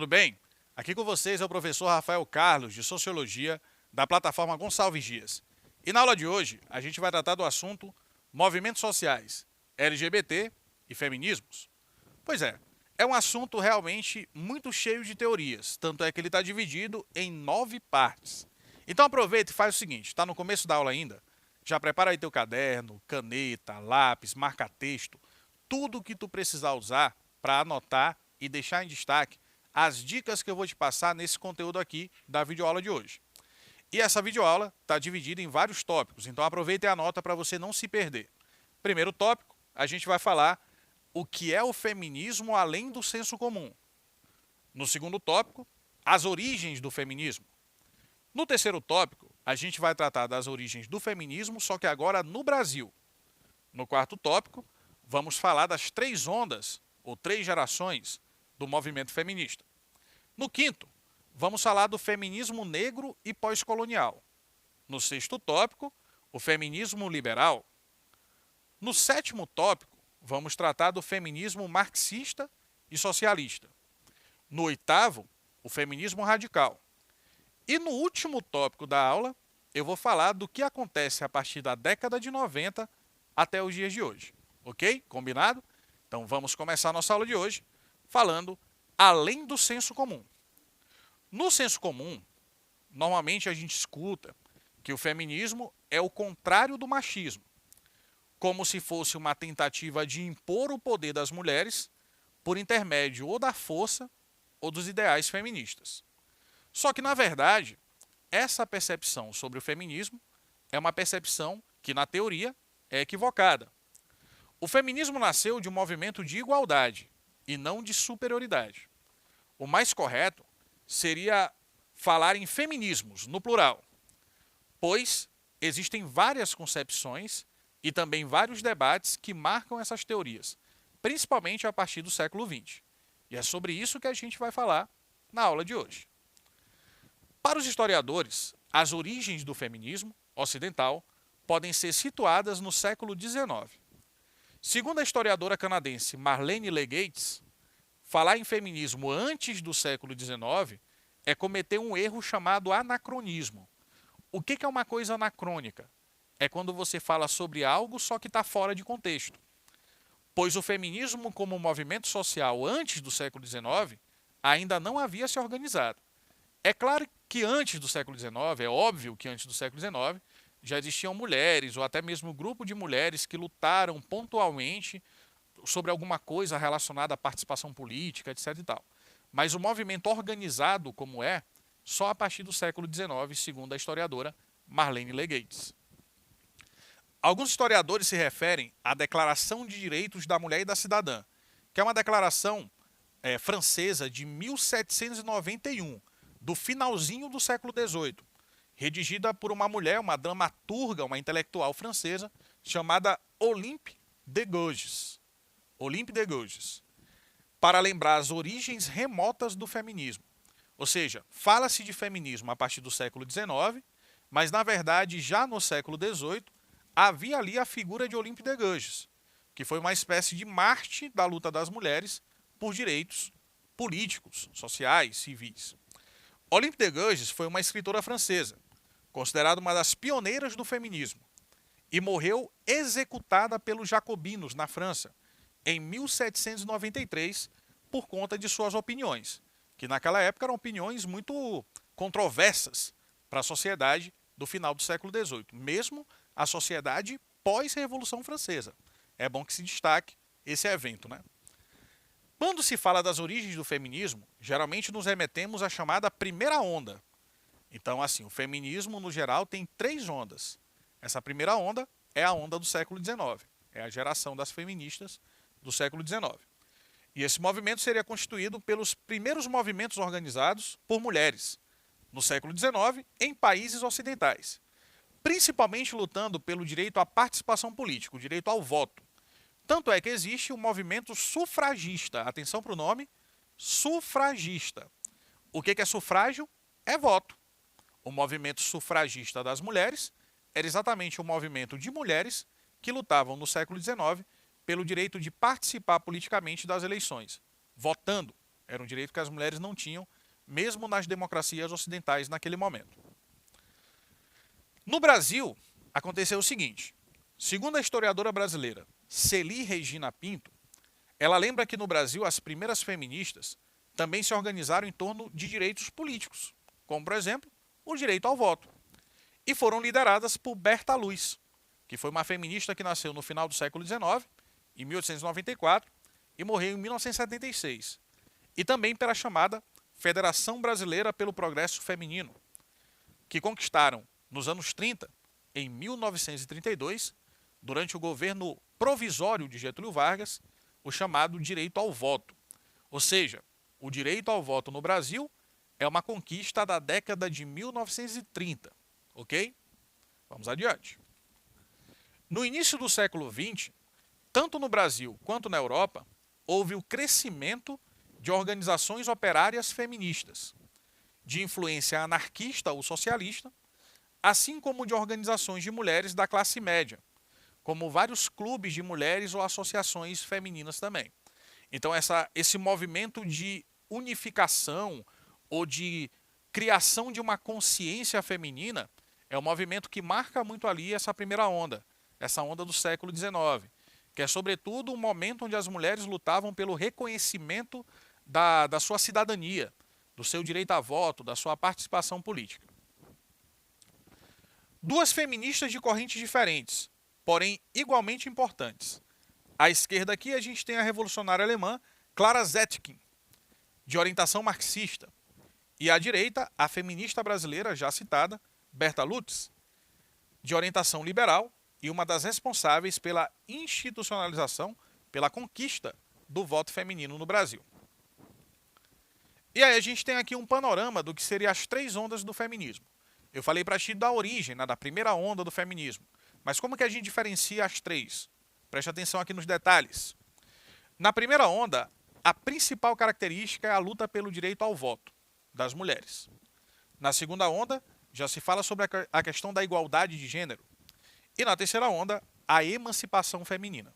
tudo bem? Aqui com vocês é o professor Rafael Carlos, de Sociologia, da plataforma Gonçalves Dias. E na aula de hoje, a gente vai tratar do assunto movimentos sociais, LGBT e feminismos. Pois é um assunto realmente muito cheio de teorias, tanto é que ele está dividido em 9 partes. Então aproveita e faz o seguinte, está no começo da aula ainda, já prepara aí teu caderno, caneta, lápis, marca-texto, tudo o que tu precisar usar para anotar e deixar em destaque as dicas que eu vou te passar nesse conteúdo aqui da videoaula de hoje. E essa videoaula está dividida em vários tópicos, então aproveita e anota para você não se perder. Primeiro tópico, a gente vai falar o que é o feminismo além do senso comum. No segundo tópico, as origens do feminismo. No terceiro tópico, a gente vai tratar das origens do feminismo, só que agora no Brasil. No quarto tópico, vamos falar das 3 ondas, ou 3 gerações, do movimento feminista. No quinto, vamos falar do feminismo negro e pós-colonial. No sexto tópico, o feminismo liberal. No sétimo tópico, vamos tratar do feminismo marxista e socialista. No oitavo, o feminismo radical. E no último tópico da aula, eu vou falar do que acontece a partir da década de 90 até os dias de hoje. Ok? Combinado? Então vamos começar a nossa aula de hoje falando além do senso comum. No senso comum, normalmente a gente escuta que o feminismo é o contrário do machismo, como se fosse uma tentativa de impor o poder das mulheres por intermédio ou da força ou dos ideais feministas. Só que, na verdade, essa percepção sobre o feminismo é uma percepção que, na teoria, é equivocada. O feminismo nasceu de um movimento de igualdade e não de superioridade. O mais correto seria falar em feminismos, no plural, pois existem várias concepções e também vários debates que marcam essas teorias, principalmente a partir do século XX. E é sobre isso que a gente vai falar na aula de hoje. Para os historiadores, as origens do feminismo ocidental podem ser situadas no século XIX. Segundo a historiadora canadense Marlene Le Gates, falar em feminismo antes do século XIX é cometer um erro chamado anacronismo. O que é uma coisa anacrônica? É quando você fala sobre algo só que está fora de contexto. Pois o feminismo como movimento social antes do século XIX ainda não havia se organizado. É claro que antes do século XIX, é óbvio que antes do século XIX, já existiam mulheres ou até mesmo grupo de mulheres que lutaram pontualmente sobre alguma coisa relacionada à participação política, etc. e tal. Mas o movimento organizado como é, só a partir do século XIX, segundo a historiadora Marlene Le Gates. Alguns historiadores se referem à Declaração de Direitos da Mulher e da Cidadã, que é uma declaração francesa de 1791, do finalzinho do século XVIII, redigida por uma mulher, uma dramaturga, uma intelectual francesa, chamada Olympe de Gouges. Olympe de Gouges, para lembrar as origens remotas do feminismo. Ou seja, fala-se de feminismo a partir do século XIX, mas na verdade já no século XVIII havia ali a figura de Olympe de Gouges, que foi uma espécie de Marte da luta das mulheres por direitos políticos, sociais, civis. Olympe de Gouges foi uma escritora francesa, considerada uma das pioneiras do feminismo, e morreu executada pelos jacobinos na França em 1793 por conta de suas opiniões, que naquela época eram opiniões muito controversas para a sociedade do final do século XVIII, mesmo a sociedade pós-Revolução Francesa. É bom que se destaque esse evento, né? Quando se fala das origens do feminismo, geralmente nos remetemos à chamada primeira onda. Então, assim, o feminismo, no geral, tem 3 ondas. Essa primeira onda é a onda do século XIX. É a geração das feministas do século XIX. E esse movimento seria constituído pelos primeiros movimentos organizados por mulheres, no século XIX, em países ocidentais, principalmente lutando pelo direito à participação política, o direito ao voto. Tanto é que existe o movimento sufragista. Atenção para o nome, sufragista. O que é sufrágio? É voto. O movimento sufragista das mulheres era exatamente um movimento de mulheres que lutavam no século XIX pelo direito de participar politicamente das eleições, votando. Era um direito que as mulheres não tinham, mesmo nas democracias ocidentais naquele momento. No Brasil, aconteceu o seguinte. Segundo a historiadora brasileira Celi Regina Pinto, ela lembra que no Brasil as primeiras feministas também se organizaram em torno de direitos políticos, como, por exemplo, o direito ao voto. E foram lideradas por Berta Luz, que foi uma feminista que nasceu no final do século XIX, em 1894, e morreu em 1976. E também pela chamada Federação Brasileira pelo Progresso Feminino, que conquistaram, nos anos 30, em 1932, durante o governo provisório de Getúlio Vargas, o chamado direito ao voto. Ou seja, o direito ao voto no Brasil é uma conquista da década de 1930, ok? Vamos adiante. No início do século XX, tanto no Brasil quanto na Europa, houve o crescimento de organizações operárias feministas, de influência anarquista ou socialista, assim como de organizações de mulheres da classe média, como vários clubes de mulheres ou associações femininas também. Então esse movimento de unificação ou de criação de uma consciência feminina é um movimento que marca muito ali essa primeira onda, essa onda do século XIX, que é sobretudo um momento onde as mulheres lutavam pelo reconhecimento da sua cidadania, do seu direito a voto, da sua participação política. Duas feministas de correntes diferentes, porém igualmente importantes. À esquerda aqui a gente tem a revolucionária alemã Clara Zetkin, de orientação marxista, e à direita a feminista brasileira já citada Berta Lutz, de orientação liberal e uma das responsáveis pela institucionalização, pela conquista do voto feminino no Brasil. E aí a gente tem aqui um panorama do que seriam as três ondas do feminismo. Eu falei para ti da origem, da primeira onda do feminismo. Mas como que a gente diferencia as três? Preste atenção aqui nos detalhes. Na primeira onda, a principal característica é a luta pelo direito ao voto das mulheres. Na segunda onda, já se fala sobre a questão da igualdade de gênero. E na terceira onda, a emancipação feminina.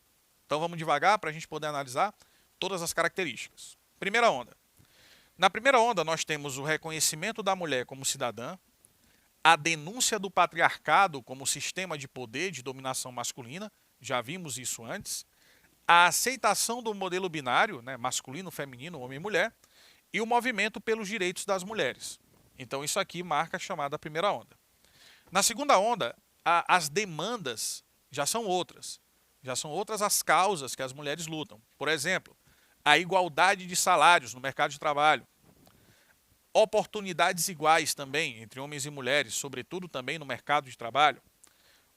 Então vamos devagar para a gente poder analisar todas as características. Primeira onda. Na primeira onda, nós temos o reconhecimento da mulher como cidadã, a denúncia do patriarcado como sistema de poder, de dominação masculina, já vimos isso antes, a aceitação do modelo binário, masculino, feminino, homem e mulher, e o movimento pelos direitos das mulheres. Então isso aqui marca a chamada primeira onda. Na segunda onda, as demandas já são outras as causas que as mulheres lutam. Por exemplo, a igualdade de salários no mercado de trabalho, oportunidades iguais também entre homens e mulheres, sobretudo também no mercado de trabalho.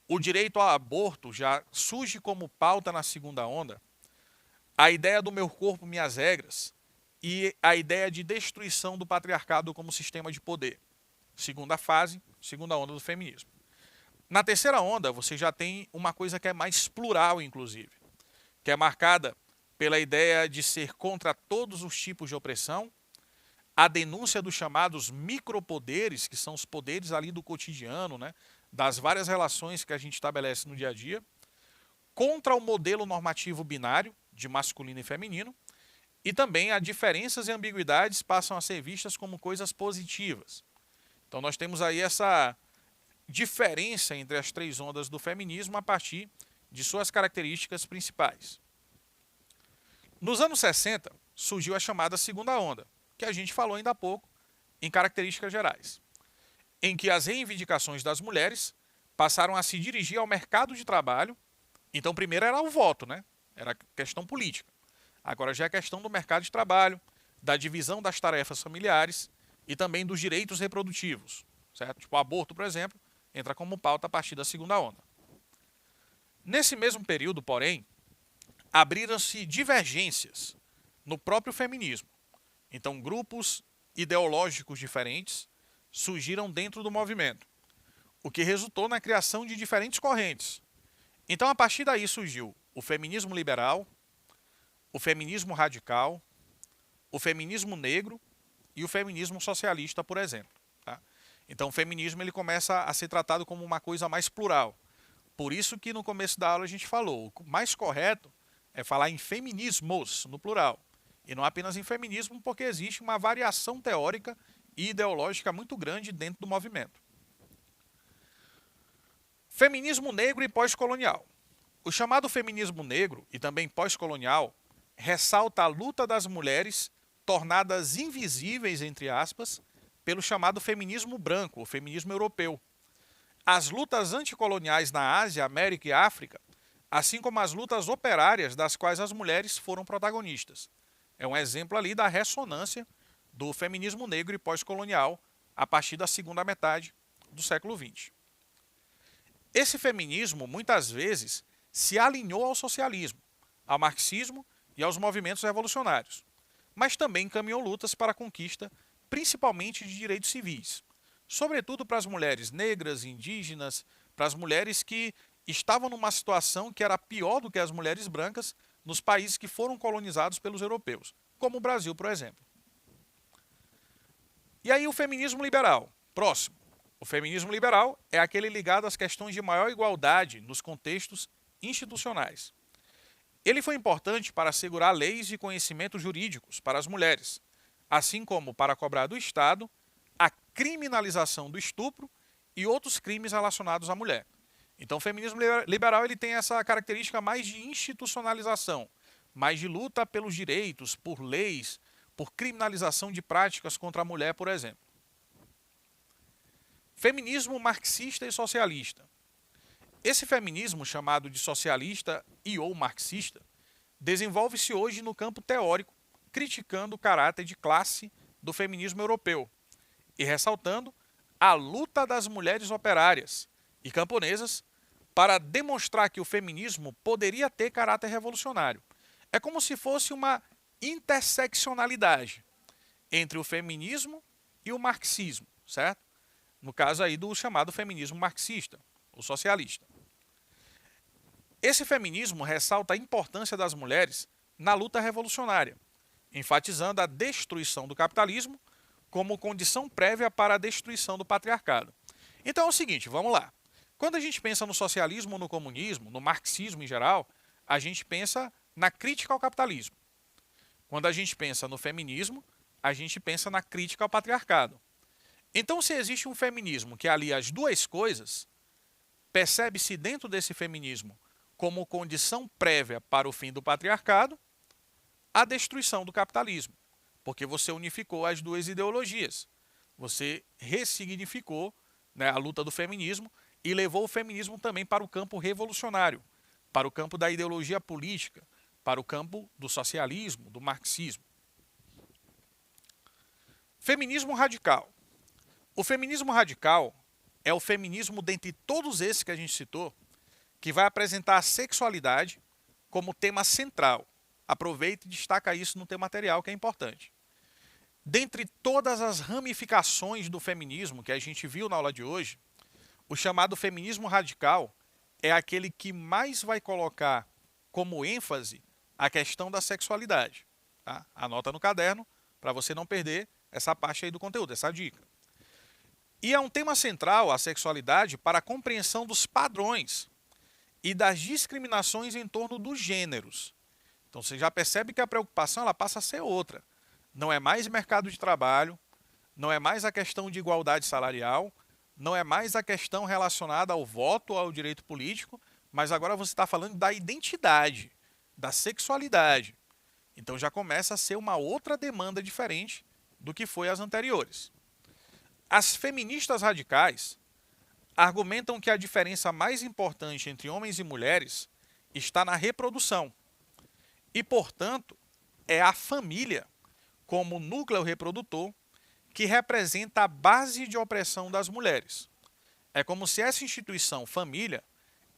O direito ao aborto já surge como pauta na segunda onda. A ideia do meu corpo, minhas regras e a ideia de destruição do patriarcado como sistema de poder. Segunda fase, segunda onda do feminismo. Na terceira onda, você já tem uma coisa que é mais plural, inclusive, que é marcada pela ideia de ser contra todos os tipos de opressão, a denúncia dos chamados micropoderes, que são os poderes ali do cotidiano, das várias relações que a gente estabelece no dia a dia, contra o modelo normativo binário, de masculino e feminino, e também as diferenças e ambiguidades passam a ser vistas como coisas positivas. Então nós temos aí essa diferença entre as três ondas do feminismo a partir de suas características principais. Nos anos 60, surgiu a chamada segunda onda, que a gente falou ainda há pouco, em características gerais, em que as reivindicações das mulheres passaram a se dirigir ao mercado de trabalho. Então, primeiro era o voto, era questão política. Agora já é questão do mercado de trabalho, da divisão das tarefas familiares e também dos direitos reprodutivos, certo? Tipo, o aborto, por exemplo, entra como pauta a partir da segunda onda. Nesse mesmo período, porém, abriram-se divergências no próprio feminismo. Então, grupos ideológicos diferentes surgiram dentro do movimento, o que resultou na criação de diferentes correntes. Então, a partir daí surgiu o feminismo liberal, o feminismo radical, o feminismo negro e o feminismo socialista, por exemplo. Tá? Então, o feminismo ele começa a ser tratado como uma coisa mais plural. Por isso que no começo da aula a gente falou, o mais correto é falar em feminismos, no plural. E não apenas em feminismo, porque existe uma variação teórica e ideológica muito grande dentro do movimento. Feminismo negro e pós-colonial. O chamado feminismo negro e também pós-colonial ressalta a luta das mulheres tornadas invisíveis, entre aspas, pelo chamado feminismo branco, o feminismo europeu. As lutas anticoloniais na Ásia, América e África, assim como as lutas operárias das quais as mulheres foram protagonistas. É um exemplo ali da ressonância do feminismo negro e pós-colonial a partir da segunda metade do século XX. Esse feminismo, muitas vezes, se alinhou ao socialismo, ao marxismo e aos movimentos revolucionários, mas também encaminhou lutas para a conquista, principalmente de direitos civis, sobretudo para as mulheres negras, indígenas, para as mulheres que estavam numa situação que era pior do que as mulheres brancas nos países que foram colonizados pelos europeus, como o Brasil, por exemplo. E aí o feminismo liberal, próximo. O feminismo liberal é aquele ligado às questões de maior igualdade nos contextos institucionais. Ele foi importante para assegurar leis e conhecimentos jurídicos para as mulheres, assim como para cobrar do Estado a criminalização do estupro e outros crimes relacionados à mulher. Então o feminismo liberal ele tem essa característica mais de institucionalização, mais de luta pelos direitos, por leis, por criminalização de práticas contra a mulher, por exemplo. Feminismo marxista e socialista. Esse feminismo, chamado de socialista e ou marxista, desenvolve-se hoje no campo teórico, criticando o caráter de classe do feminismo europeu e ressaltando a luta das mulheres operárias e camponesas para demonstrar que o feminismo poderia ter caráter revolucionário. É como se fosse uma interseccionalidade entre o feminismo e o marxismo, certo? No caso aí do chamado feminismo marxista, ou socialista. Esse feminismo ressalta a importância das mulheres na luta revolucionária, enfatizando a destruição do capitalismo como condição prévia para a destruição do patriarcado. Então é o seguinte, vamos lá. Quando a gente pensa no socialismo, no comunismo, no marxismo em geral, a gente pensa na crítica ao capitalismo. Quando a gente pensa no feminismo, a gente pensa na crítica ao patriarcado. Então, se existe um feminismo que alia as duas coisas, percebe-se dentro desse feminismo como condição prévia para o fim do patriarcado, a destruição do capitalismo, porque você unificou as duas ideologias. Você ressignificou, né, a luta do feminismo e levou o feminismo também para o campo revolucionário, para o campo da ideologia política, para o campo do socialismo, do marxismo. Feminismo radical. O feminismo radical é o feminismo dentre todos esses que a gente citou, que vai apresentar a sexualidade como tema central. Aproveita e destaca isso no teu material, que é importante. Dentre todas as ramificações do feminismo que a gente viu na aula de hoje, o chamado feminismo radical é aquele que mais vai colocar como ênfase a questão da sexualidade. Tá? Anota no caderno para você não perder essa parte aí do conteúdo, essa dica. E é um tema central a sexualidade para a compreensão dos padrões e das discriminações em torno dos gêneros. Então você já percebe que a preocupação ela passa a ser outra. Não é mais mercado de trabalho, não é mais a questão de igualdade salarial, não é mais a questão relacionada ao voto ou ao direito político, mas agora você está falando da identidade, da sexualidade. Então já começa a ser uma outra demanda diferente do que foi as anteriores. As feministas radicais argumentam que a diferença mais importante entre homens e mulheres está na reprodução e, portanto, é a família como núcleo reprodutor que representa a base de opressão das mulheres. É como se essa instituição família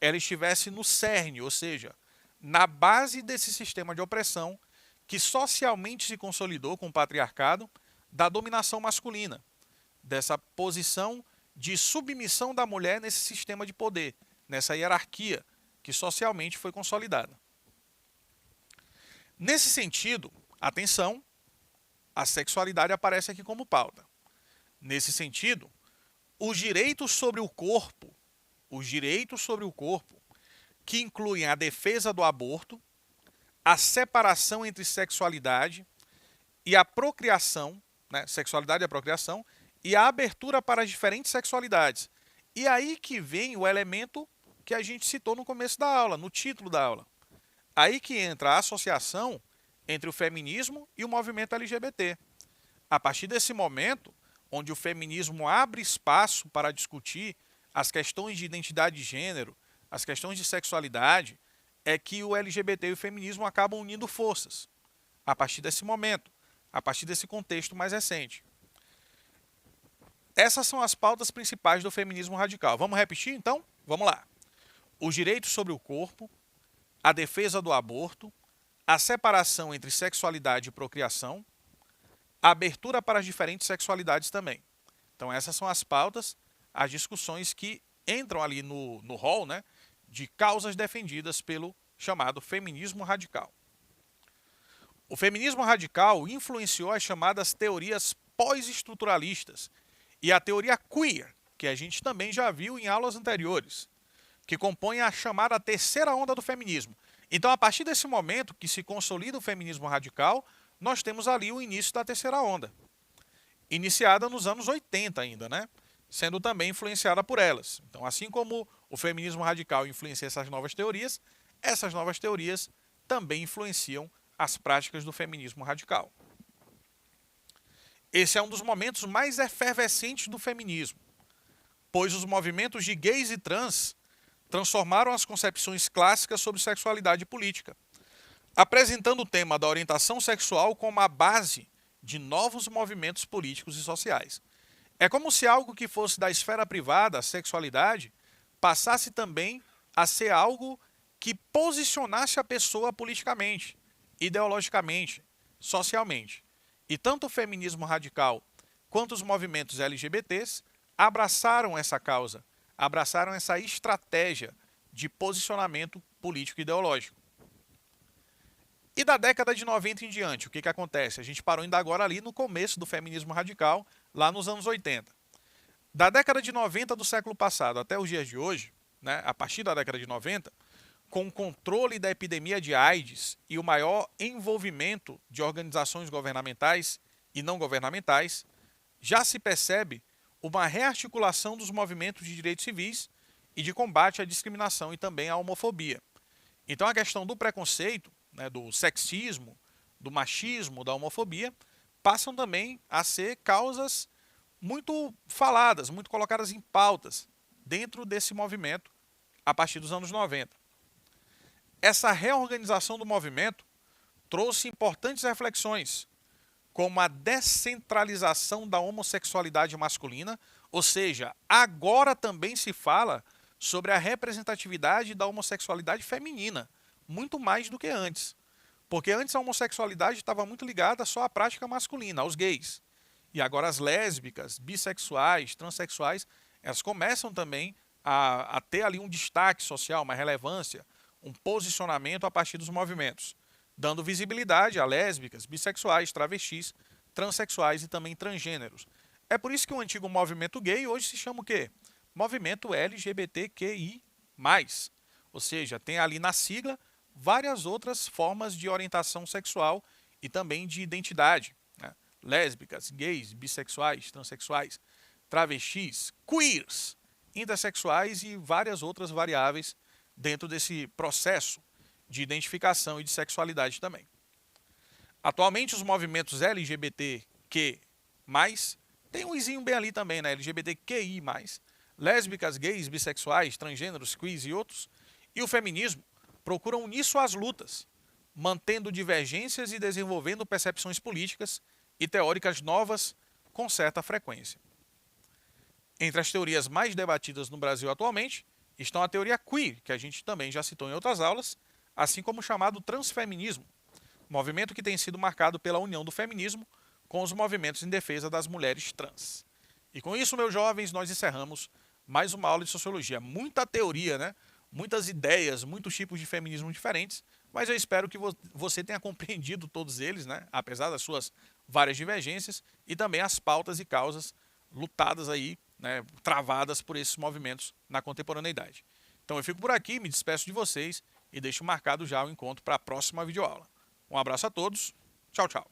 ela estivesse no cerne, ou seja, na base desse sistema de opressão que socialmente se consolidou com o patriarcado da dominação masculina, dessa posição de submissão da mulher nesse sistema de poder, nessa hierarquia que socialmente foi consolidada. Nesse sentido, atenção, a sexualidade aparece aqui como pauta. Nesse sentido, os direitos sobre o corpo, que incluem a defesa do aborto, a separação entre sexualidade, e a procriação, né, sexualidade e a procriação, e a abertura para as diferentes sexualidades. E aí que vem o elemento que a gente citou no começo da aula, no título da aula. Aí que entra a associação entre o feminismo e o movimento LGBT. A partir desse momento, onde o feminismo abre espaço para discutir as questões de identidade de gênero, as questões de sexualidade, é que o LGBT e o feminismo acabam unindo forças. A partir desse momento, a partir desse contexto mais recente. Essas são as pautas principais do feminismo radical. Vamos repetir, então? Vamos lá. Os direitos sobre o corpo, a defesa do aborto, a separação entre sexualidade e procriação, a abertura para as diferentes sexualidades também. Então essas são as pautas, as discussões que entram ali no rol, né, de causas defendidas pelo chamado feminismo radical. O feminismo radical influenciou as chamadas teorias pós-estruturalistas e a teoria queer, que a gente também já viu em aulas anteriores, que compõe a chamada terceira onda do feminismo. Então, a partir desse momento que se consolida o feminismo radical, nós temos ali o início da terceira onda, iniciada nos anos 80 ainda, né? Sendo também influenciada por elas. Então, assim como o feminismo radical influencia essas novas teorias também influenciam as práticas do feminismo radical. Esse é um dos momentos mais efervescentes do feminismo, pois os movimentos de gays e trans transformaram as concepções clássicas sobre sexualidade e política, apresentando o tema da orientação sexual como a base de novos movimentos políticos e sociais. É como se algo que fosse da esfera privada, a sexualidade, passasse também a ser algo que posicionasse a pessoa politicamente, ideologicamente, socialmente. E tanto o feminismo radical quanto os movimentos LGBTs abraçaram essa causa, abraçaram essa estratégia de posicionamento político e ideológico. E da década de 90 em diante, o que acontece? A gente parou ainda agora ali no começo do feminismo radical, lá nos anos 80. Da década de 90 do século passado até os dias de hoje, né, a partir da década de 90, com o controle da epidemia de AIDS e o maior envolvimento de organizações governamentais e não governamentais, já se percebe uma rearticulação dos movimentos de direitos civis e de combate à discriminação e também à homofobia. Então a questão do preconceito, né, do sexismo, do machismo, da homofobia, passam também a ser causas muito faladas, muito colocadas em pautas dentro desse movimento a partir dos anos 90. Essa reorganização do movimento trouxe importantes reflexões, como a descentralização da homossexualidade masculina, ou seja, agora também se fala sobre a representatividade da homossexualidade feminina, muito mais do que antes. Porque antes a homossexualidade estava muito ligada só à prática masculina, aos gays. E agora as lésbicas, bissexuais, transexuais, elas começam também a ter ali um destaque social, uma relevância, um posicionamento a partir dos movimentos, dando visibilidade a lésbicas, bissexuais, travestis, transexuais e também transgêneros. É por isso que o antigo movimento gay hoje se chama o quê? Movimento LGBTQI+. Ou seja, tem ali na sigla várias outras formas de orientação sexual e também de identidade, né? Lésbicas, gays, bissexuais, transexuais, travestis, queers, intersexuais e várias outras variáveis dentro desse processo de identificação e de sexualidade também. Atualmente os movimentos LGBTQ+, tem um izinho bem ali também, né? LGBTQI+, lésbicas, gays, bissexuais, transgêneros, queers e outros, e o feminismo procuram unir suas lutas, mantendo divergências e desenvolvendo percepções políticas e teóricas novas com certa frequência. Entre as teorias mais debatidas no Brasil atualmente estão a teoria queer, que a gente também já citou em outras aulas, assim como o chamado transfeminismo, movimento que tem sido marcado pela união do feminismo com os movimentos em defesa das mulheres trans. E com isso, meus jovens, nós encerramos mais uma aula de sociologia. Muita teoria, né? Muitas ideias, muitos tipos de feminismo diferentes, mas eu espero que você tenha compreendido todos eles, né? Apesar das suas várias divergências, e também as pautas e causas lutadas aí, né, travadas por esses movimentos na contemporaneidade. Então eu fico por aqui, me despeço de vocês e deixo marcado já o encontro para a próxima videoaula. Um abraço a todos, tchau, tchau.